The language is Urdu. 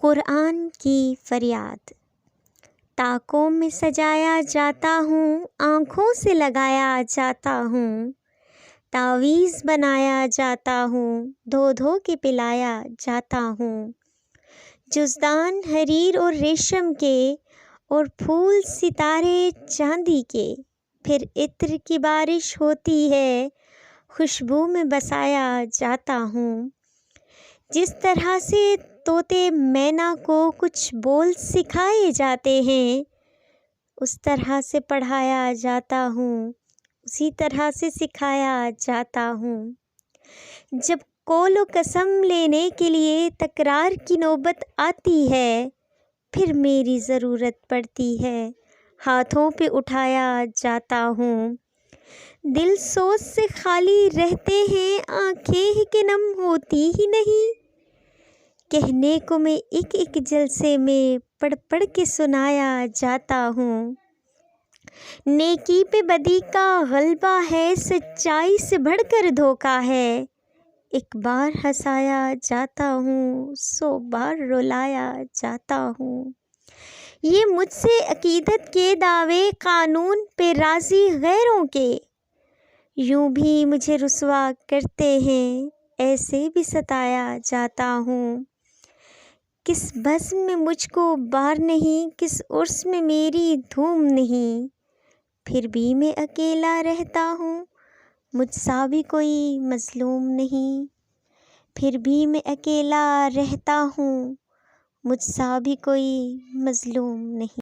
قرآن کی فریاد۔ طاقوں میں سجایا جاتا ہوں، آنکھوں سے لگایا جاتا ہوں، تعویذ بنایا جاتا ہوں، دھو دھو کے پلایا جاتا ہوں۔ جزدان حریر اور ریشم کے، اور پھول ستارے چاندی کے، پھر عطر کی بارش ہوتی ہے، خوشبو میں بسایا جاتا ہوں۔ جس طرح سے طوطے مینا کو کچھ بول سکھائے جاتے ہیں، اس طرح سے پڑھایا جاتا ہوں، اسی طرح سے سکھایا جاتا ہوں۔ جب قول و قسم لینے کے لیے تکرار کی نوبت آتی ہے، پھر میری ضرورت پڑتی ہے، ہاتھوں پہ اٹھایا جاتا ہوں۔ دل سوز سے خالی رہتے ہیں، آنکھیں ہی کہ نم ہوتی ہی نہیں۔ کہنے کو میں ایک ایک جلسے میں پڑھ پڑھ کے سنایا جاتا ہوں۔ نیکی پہ بدی کا غلبہ ہے، سچائی سے بڑھ کر دھوکا ہے۔ ایک بار ہنسایا جاتا ہوں، 100 بار رلایا جاتا ہوں۔ یہ مجھ سے عقیدت کے دعوے، قانون پہ راضی غیروں کے، یوں بھی مجھے رسوا کرتے ہیں، ایسے بھی ستایا جاتا ہوں۔ کس بزم میں مجھ کو بار نہیں، کس عرس میں میری دھوم نہیں، پھر بھی میں اکیلا رہتا ہوں، مجھ سا بھی کوئی مظلوم نہیں۔ پھر بھی میں اکیلا رہتا ہوں، مجھ سا بھی کوئی مظلوم نہیں۔